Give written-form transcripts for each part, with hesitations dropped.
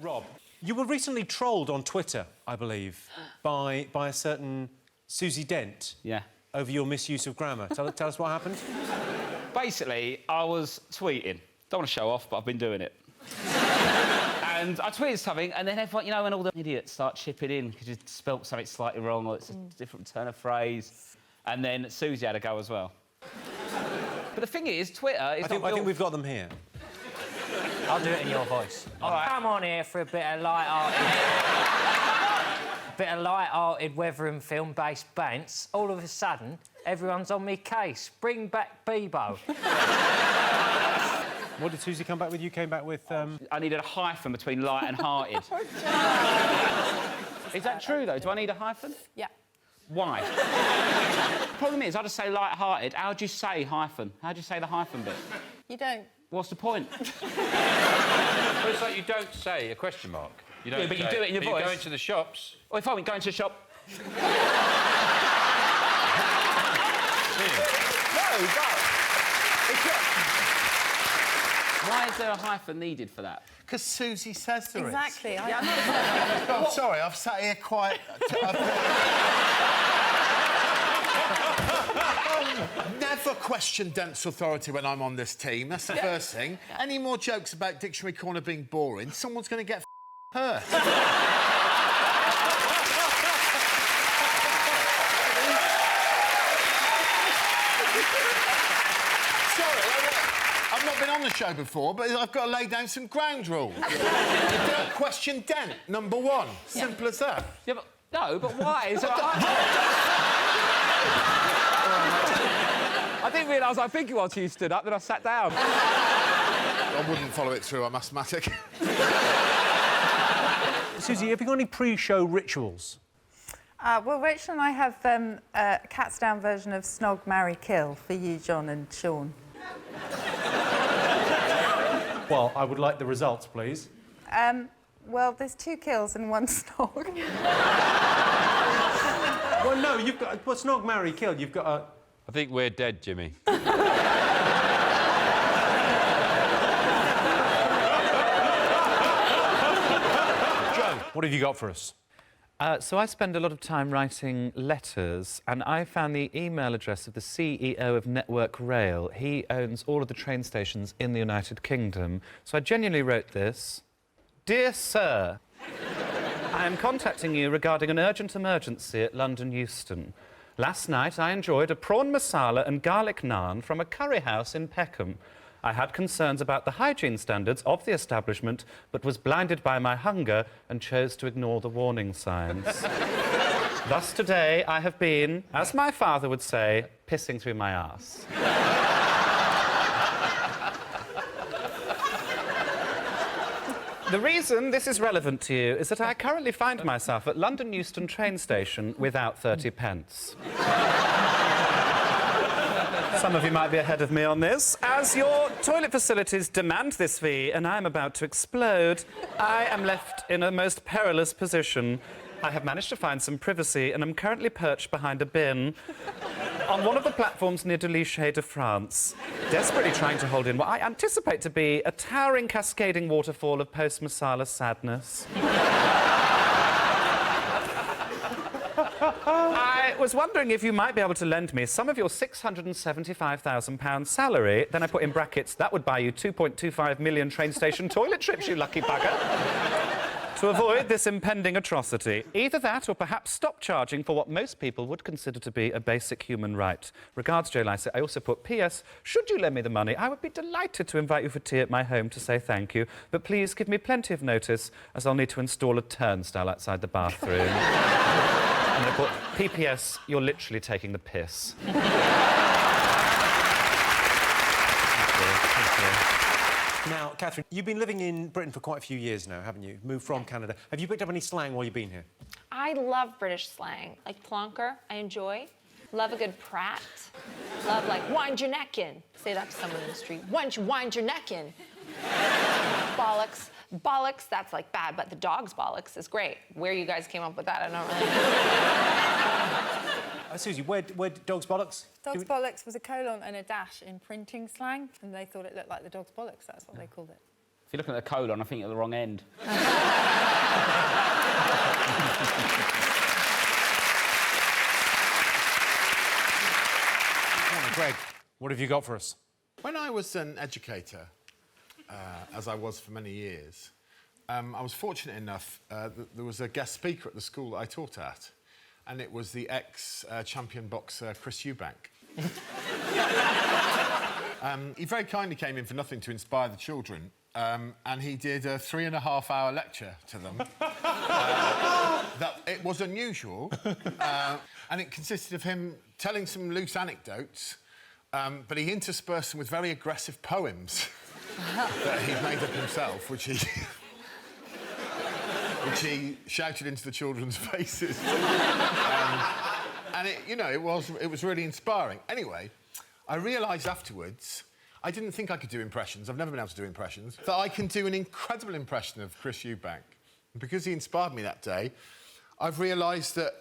Rob, you were recently trolled on Twitter, I believe, by a certain Susie Dent. Yeah. Over your misuse of grammar. Tell us what happened. Basically, I was tweeting. Don't want to show off, but I've been doing it. And I tweeted something, and then everyone, you know, when all the idiots start chipping in because you spelt something slightly wrong or it's a different turn of phrase, and then Susie had a go as well. But the thing is, Twitter is I think we've got them here. I'll do it in your voice. All right. Come on here for a bit of light-hearted weather and film-based bants. All of a sudden, everyone's on me case. Bring back Bebo. What did Susie come back with? You came back with... I needed a hyphen between light and hearted. Is that true, though? Do I need a hyphen? Yeah. Why? The problem is, I just say light-hearted. How do you say hyphen? How do you say the hyphen bit? You don't. What's the point? Well, it's like you don't say a question mark. You don't Yeah, but you say, do it in your voice. You go into the shops... Well, if I went going to the shop... No, but... Why is there a hyphen needed for that? Because Susie says there Exactly. is. Oh, sorry, I've sat here quite... Never question Dent's authority when I'm on this team. That's the first thing. Any more jokes about Dictionary Corner being boring, someone's going to get hurt. I've not been on the show before, but I've got to lay down some ground rules. Don't question Dent, number one. Simple as that. Yeah, but... No, but why? Is it... I didn't realise how big you was till you stood up, then I sat down. I wouldn't follow it through, I'm asthmatic. Susie, have you got any pre-show rituals? Well, Rachel and I have a Cats Down version of Snog, Marry, Kill for you, John and Sean. Well, I would like the results, please. Well, there's 2 kills and 1 snog. Well, no, you've got... Well, Snog, Marry, Kill, you've got a... I think we're dead, Jimmy. Joe, what have you got for us? So I spend a lot of time writing letters, and I found the email address of the CEO of Network Rail. He owns all of the train stations in the United Kingdom. So I genuinely wrote this. Dear Sir, I am contacting you regarding an urgent emergency at London Euston. Last night I enjoyed a prawn masala and garlic naan from a curry house in Peckham. I had concerns about the hygiene standards of the establishment, but was blinded by my hunger and chose to ignore the warning signs. Thus today I have been, as my father would say, pissing through my arse. The reason this is relevant to you is that I currently find myself at London Euston train station without 30 pence. Some of you might be ahead of me on this. As your toilet facilities demand this fee and I'm about to explode, I am left in a most perilous position. I have managed to find some privacy and am currently perched behind a bin on one of the platforms near Delichet de France, desperately trying to hold in what I anticipate to be a towering, cascading waterfall of post-masala sadness. I was wondering if you might be able to lend me some of your £675,000 salary. Then I put in brackets, that would buy you 2.25 million train station toilet trips, you lucky bugger. To avoid this impending atrocity. Either that or perhaps stop charging for what most people would consider to be a basic human right. Regards, Joe Lycett. I also put, P.S. Should you lend me the money, I would be delighted to invite you for tea at my home to say thank you. But please give me plenty of notice, as I'll need to install a turnstile outside the bathroom. And I put, P.P.S. You're literally taking the piss. Thank you. Now, Catherine, you've been living in Britain for quite a few years now, haven't you? Moved from Canada. Have you picked up any slang while you've been here? I love British slang. Like plonker, I enjoy. Love a good prat. Love, like, wind your neck in. Say that to someone in the street. Why don't you wind your neck in? Bollocks. Bollocks, that's, like, bad, but the dog's bollocks is great. Where you guys came up with that, I don't really know. Susie, where dog's bollocks? Dog's bollocks was a colon and a dash in printing slang, and they thought it looked like the dog's bollocks. That's what they called it. If you're looking at the colon, I think you're at the wrong end. Greg, what have you got for us? When I was an educator, as I was for many years, I was fortunate enough that there was a guest speaker at the school that I taught at, and it was the ex-champion boxer Chris Eubank. He very kindly came in for nothing to inspire the children, and he did a 3.5-hour lecture to them. That it was unusual, and it consisted of him telling some loose anecdotes, but he interspersed them with very aggressive poems that he'd made up himself, which he shouted into the children's faces. And it was really inspiring. Anyway, I realised afterwards, I didn't think I could do impressions. I've never been able to do impressions. That I can do an incredible impression of Chris Eubank. And because he inspired me that day, I've realised that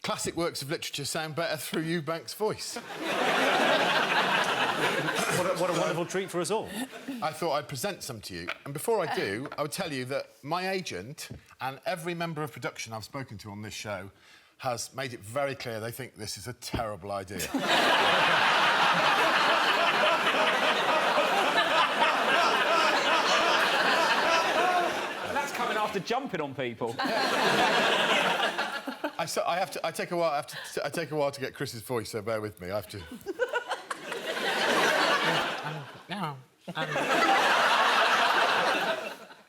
classic works of literature sound better through Eubank's voice. What a wonderful treat for us all. I thought I'd present some to you. And before I do, I would tell you that my agent and every member of production I've spoken to on this show has made it very clear they think this is a terrible idea. That's coming after jumping on people. I take a while to get Chris's voice, so bear with me. I have to. No.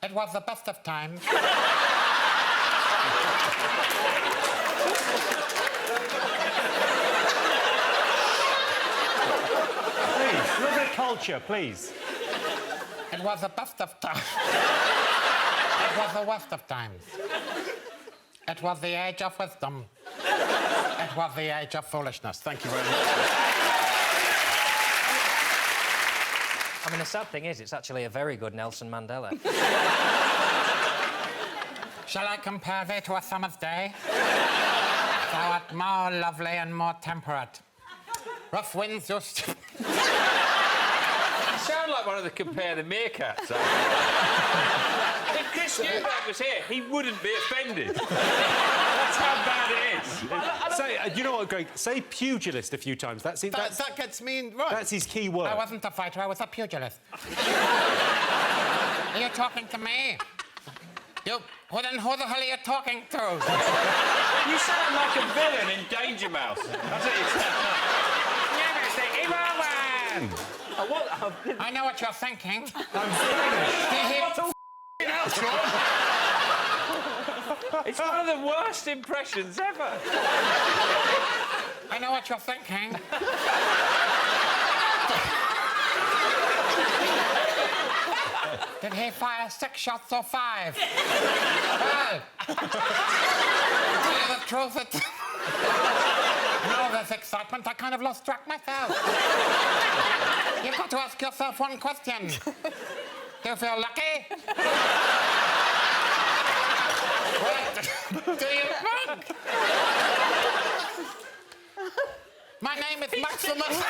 It was the best of times. Please, a little bit of culture, please. It was the best of times. It was the worst of times. It was the age of wisdom. It was the age of foolishness. Thank you very much. I mean, the sad thing is, it's actually a very good Nelson Mandela. Shall I compare thee to a summer's day? Thou art more lovely and more temperate. Rough winds just... You sound like one of the Compare the Meerkats. If Chris Eubank was here, he wouldn't be offended. That's how bad it is. Say, you know what, Greg? Say pugilist a few times. That gets me in right. That's his key word. I wasn't a fighter, I was a pugilist. Are you talking to me? Who the hell are you talking to? You sound like a villain in Danger Mouse. That's what you sound like. Never say evil one! What? I know what you're thinking. It's one of the worst impressions ever. I know what you're thinking. Did he fire 6 shots or 5? Well, to tell you the truth, in all this excitement, I kind of lost track myself. You've got to ask yourself one question. Do you feel lucky? What do you think? My name is Maximus.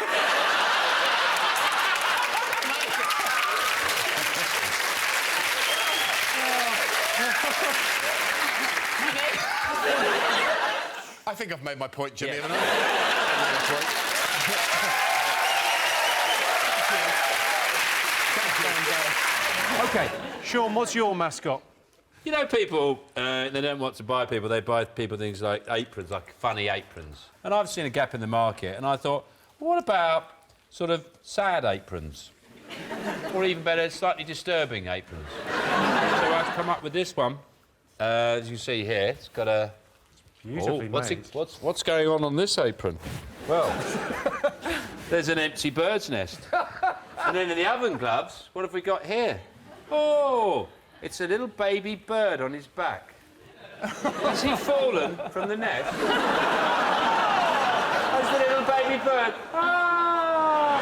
I think I've made my point, Jimmy, haven't I? OK, Sean, what's your mascot? You know, people, they don't want to buy people, they buy people things like aprons, like funny aprons. And I've seen a gap in the market, and I thought, well, what about sort of sad aprons? Or even better, slightly disturbing aprons. So I've come up with this one. As you see here, it's got a... Beautifully made. What's going on this apron? Well, there's an empty bird's nest. And then in the oven gloves, what have we got here? Oh, it's a little baby bird on his back. Has he fallen from the nest? There's the little baby bird. Ah!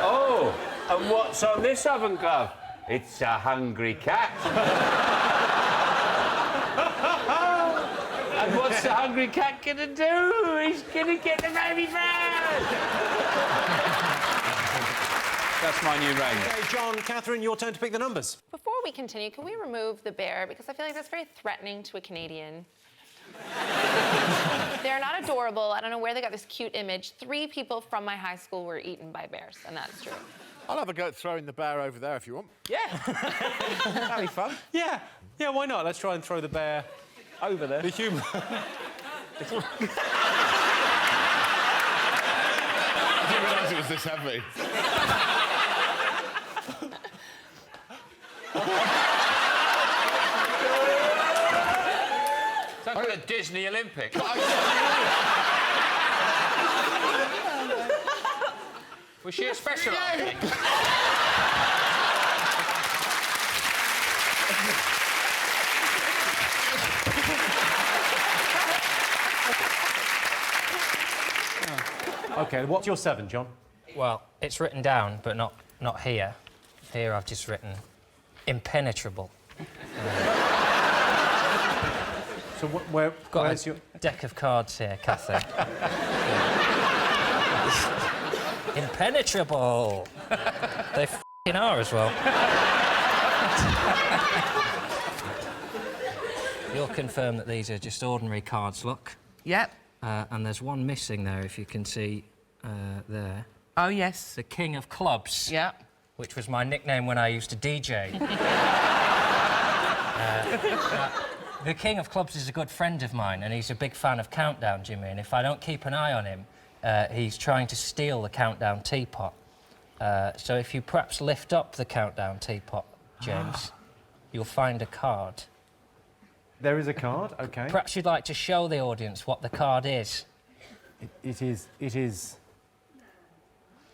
Oh, and what's on this oven glove? It's a hungry cat. And what's the hungry cat gonna do? He's gonna get the baby bird! That's my new range. OK, John, Catherine, your turn to pick the numbers. Before we continue, can we remove the bear? Because I feel like that's very threatening to a Canadian. They're not adorable. I don't know where they got this cute image. 3 people from my high school were eaten by bears, and that's true. I'll have a go at throwing the bear over there if you want. Yeah. That'd be fun. Yeah, why not? Let's try and throw the bear Over there. the human. I didn't realise it was this heavy. Sounds like a Disney Olympics. Was she a special athlete? OK, what's your 7, John? Well, it's written down, but not here. Here I've just written impenetrable. So Got where's a your... deck of cards here, Catherine. Impenetrable. They f***ing are as well. You'll confirm that these are just ordinary cards, look. Yep. And there's one missing there, if you can see there. Oh, yes. The King of Clubs. Yep. Which was my nickname when I used to DJ. The King of Clubs is a good friend of mine, and he's a big fan of Countdown, Jimmy, and if I don't keep an eye on him, he's trying to steal the Countdown teapot. So if you perhaps lift up the Countdown teapot, James, you'll find a card. There is a card, OK. Perhaps you'd like to show the audience what the card is. It is...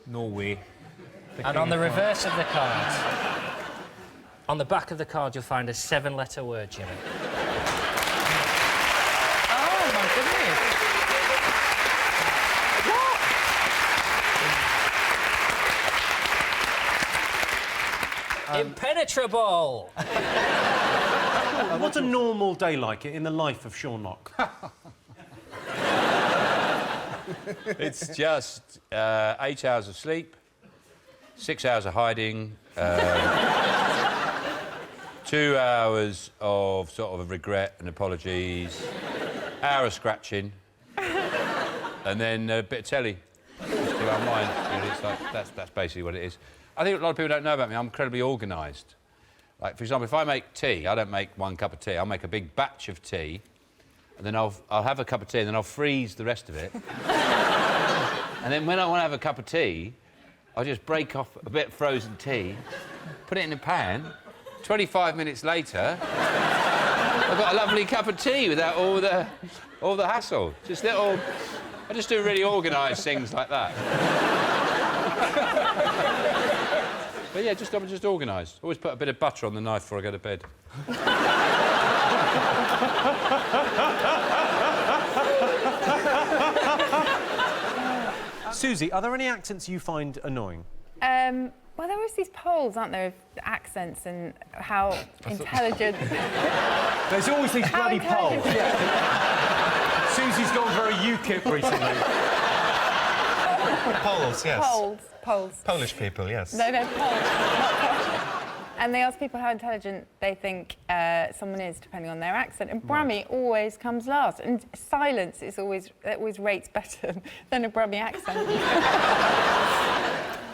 Norway. And on the reverse of the card, on the back of the card, you'll find a 7-letter word, Jimmy. Oh, my goodness. Impenetrable! What's a normal day like in the life of Sean Locke? It's just 8 hours of sleep, 6 hours of hiding, 2 hours of sort of regret and apologies, hour of scratching, and then a bit of telly. Just to unwind. Really, it's like, that's basically what it is. I think a lot of people don't know about me. I'm incredibly organised. Like, for example, if I make tea, I don't make 1 cup of tea. I'll make a big batch of tea, and then I'll have a cup of tea, and then I'll freeze the rest of it. And then when I want to have a cup of tea, I'll just break off a bit of frozen tea, put it in a pan. 25 minutes later, I've got a lovely cup of tea without all the hassle. Just little... I just do really organised things like that. But yeah, I'm just organised. Always put a bit of butter on the knife before I go to bed. Susie, are there any accents you find annoying? Well, there are always these polls, aren't there, of accents and how intelligent... There's always these bloody polls. Susie's gone very UKIP recently. Poles, yes. Polls. Polish people, yes. No, polls. Not polls. And they ask people how intelligent they think someone is, depending on their accent. And Brammy always comes last. And silence is always rates better than a Brammy accent.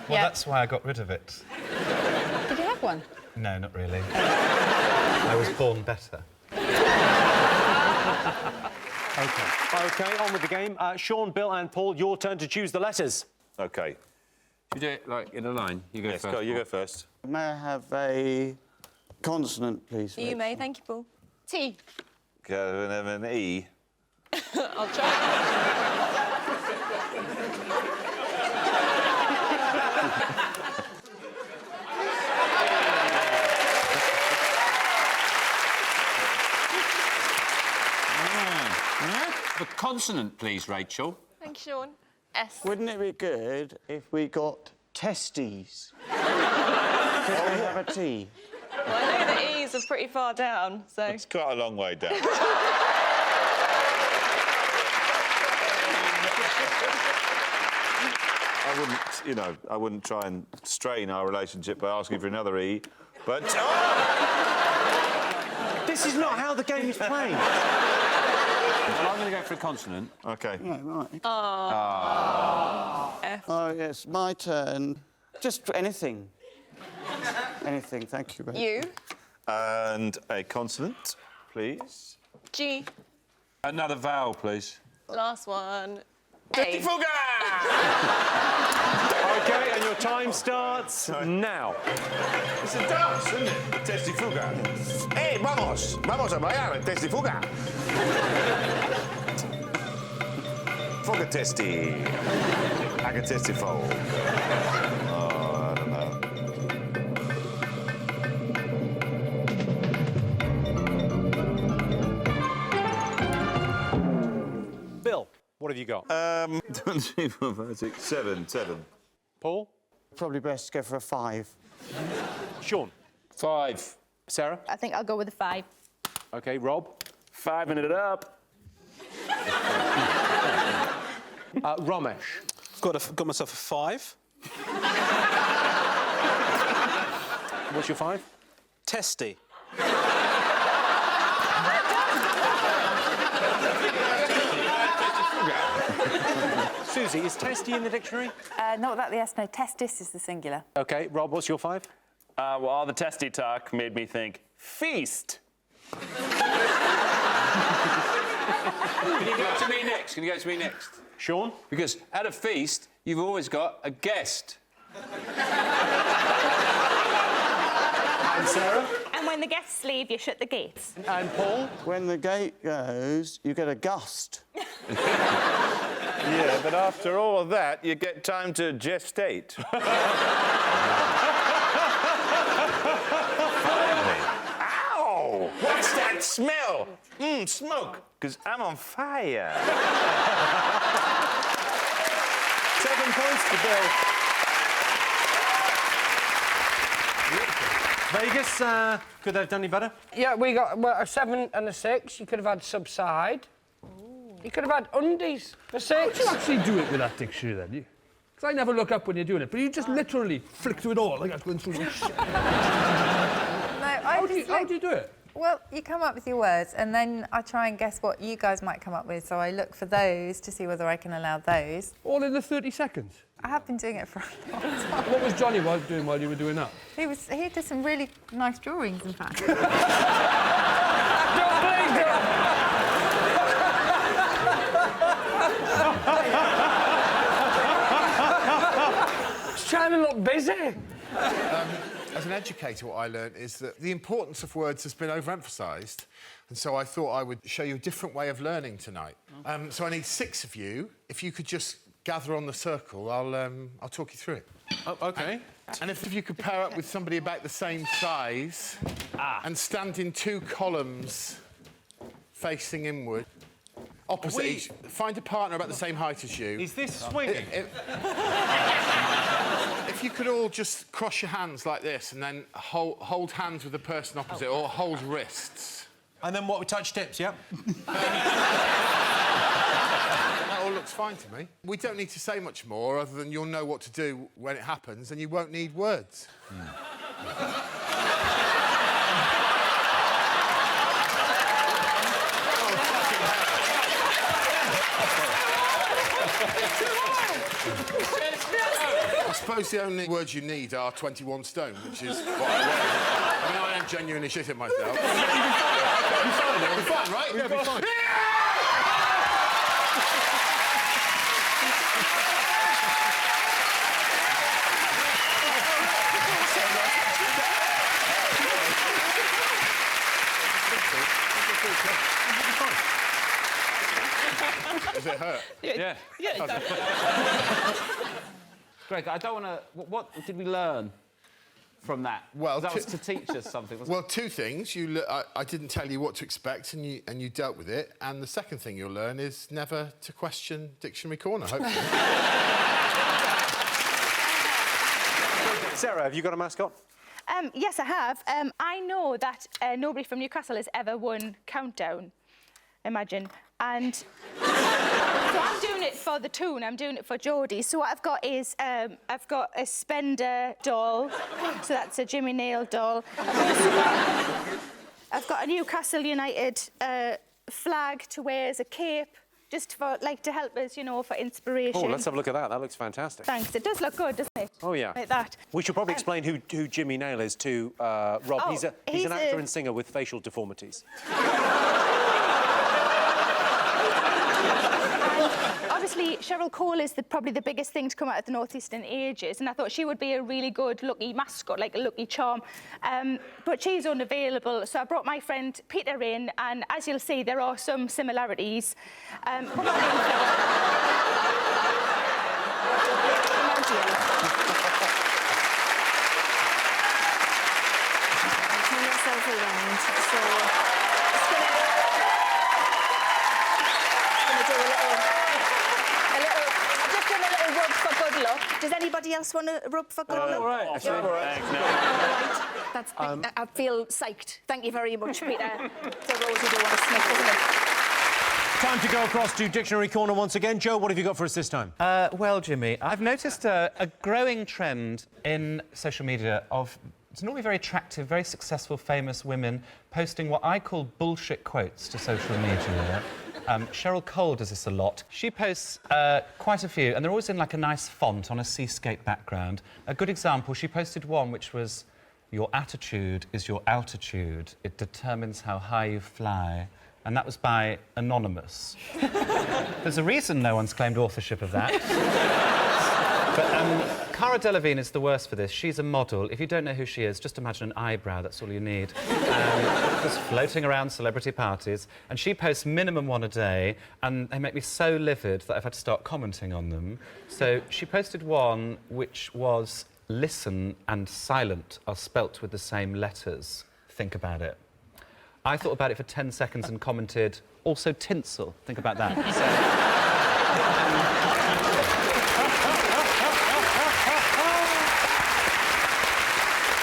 Well, that's why I got rid of it. Did you have one? No, not really. I was born better. OK, on with the game. Sean, Bill and Paul, your turn to choose the letters. OK. Should we do it, like, in a line? You go Yes, first. you go first. May I have a consonant, please? You may, thank you, Paul. T. Can I have an E? I'll try. The consonant, please, Rachel. Thank you, Sean. S. Wouldn't it be good if we got testes? Can we have a T? Well, I know the E's are pretty far down, so... It's quite a long way down. I wouldn't, you know, I wouldn't try and strain our relationship by asking for another E, but... This is not how the game is played. Well, I'm going to go for a consonant. OK. Yeah, right. F. Oh, yes, my turn. Just anything. Anything, thank you. U. And a consonant, please. G. Another vowel, please. Last one. Testi A. fuga! OK, and your time starts now. It's a dance, isn't it? Testi fuga. Hey, vamos! Vamos a bailar, testi fuga. Fuga testi. Haga testi fo. Oh, I don't know. Bill, what have you got? 1, 2, 3, 4, 5, 6, 7. Paul? Probably best to go for a 5. Sean? 5. Sarah? I think I'll go with a 5. OK, Rob? 5-ing it up. Ramesh? Got myself a 5. What's your 5? Testy. Susie, is testy in the dictionary? Not without the S, no. Testis is the singular. OK, Rob, what's your 5? Well, all the testy talk made me think feast. Can you go to me next? Can you go to me next? Sean? Because at a feast, you've always got a guest. And Sarah? And when the guests leave, you shut the gates. And Paul? When the gate goes, you get a gust. Yeah, but after all of that, you get time to gestate. Ow! What's that smell? Smoke, because I'm on fire. 7 points to Bill. Vegas, could they have done any better? Yeah, we got a 7 and a 6. You could have had subside. You could have had undies for 6. How do you actually do it with that dictionary, then? Because I never look up when you're doing it, but you just literally flick through it all, like I was going through the shit. How do you do it? Well, you come up with your words, and then I try and guess what you guys might come up with, so I look for those to see whether I can allow those. All in the 30 seconds? I have been doing it for a long time. What was Johnny doing while you were doing that? He did some really nice drawings, in fact. It's trying to look busy. As an educator, what I learned is that the importance of words has been overemphasised, and so I thought I would show you a different way of learning tonight. So I need 6 of you. If you could just gather on the circle, I'll talk you through it. Oh, OK. And if you could pair up with somebody about the same size and stand in 2 columns facing inward, opposite each. Find a partner about the same height as you. Is this swinging? If you could all just cross your hands like this and then hold hands with the person opposite, or hold wrists. And then what, we touch tips, yeah? That all looks fine to me. We don't need to say much more other than you'll know what to do when it happens and you won't need words. I suppose the only words you need are 21 stone, which is what I weigh. I mean, I am genuinely shitting myself. You'll be fine, you'll be fine, right? Yeah, be fine. Does it hurt? Yeah. Greg, I don't want to... What did we learn from that? Well, that was to teach us something, wasn't well, 2 things. I didn't tell you what to expect, and you dealt with it. And the second thing you'll learn is never to question Dictionary Corner, hopefully. Sarah, have you got a mascot? Yes, I have. I know that nobody from Newcastle has ever won Countdown. Imagine. And so I'm doing it for the toon, I'm doing it for Geordie. So what I've got is, I've got a Spender doll, so that's a Jimmy Nail doll. I've got a Newcastle United flag to wear as a cape, just for, like, to help us, you know, for inspiration. Oh, let's have a look at that. That looks fantastic. Thanks. It does look good, doesn't it? Oh, yeah. Like that. We should probably explain who Jimmy Nail is to Rob. Oh, he's an actor and singer with facial deformities. Obviously, Cheryl Cole is probably the biggest thing to come out of the North East in ages, and I thought she would be a really good lucky mascot, like a lucky charm. But she's unavailable, so I brought my friend Peter in, and as you'll see, there are some similarities. Turn yourself around, so just gonna do a rub for good luck. Does anybody else want to rub for good luck? All right. Thanks, no. That's, I feel psyched. Thank you very much, Peter. So Rosie don't want to sniff, isn't it? Time to go across to Dictionary Corner once again. Joe, what have you got for us this time? Well, Jimmy, I've noticed a growing trend in social media of normally very attractive, very successful, famous women posting what I call bullshit quotes to social media. Cheryl Cole does this a lot. She posts quite a few, and they're always in, like, a nice font on a seascape background. A good example, she posted one which was, "Your attitude is your altitude. It determines how high you fly." And that was by Anonymous. There's a reason no one's claimed authorship of that. But Cara Delevingne is the worst for this. She's a model. If you don't know who she is, just imagine an eyebrow. That's all you need. Just floating around celebrity parties. And she posts minimum one a day, and they make me so livid that I've had to start commenting on them. So she posted one which was "Listen" and "silent" are spelt with the same letters. Think about it. I thought about it for 10 seconds and commented, "Also tinsel." Think about that.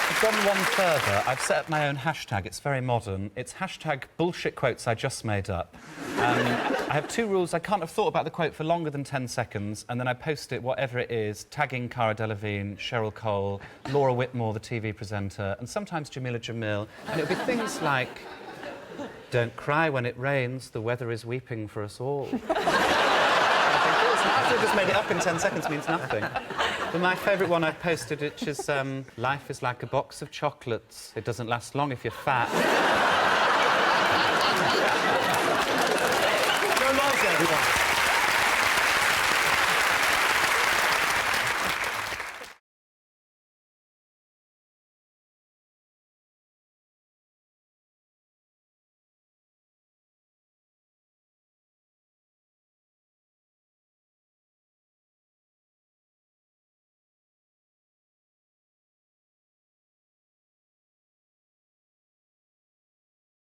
I've gone one further. I've set up my own hashtag. It's very modern. It's hashtag bullshit quotes I just made up. I have two rules. I can't have thought about the quote for longer than 10 seconds, and then I post it, whatever it is, tagging Cara Delevingne, Cheryl Cole, Laura Whitmore, the TV presenter, and sometimes Jamila Jamil. And it'll be things like, "Don't cry when it rains, the weather is weeping for us all." After I just made it up in 10 seconds means nothing. But my favourite one I've posted, which is, "Life is like a box of chocolates. It doesn't last long if you're fat." Go live, everyone.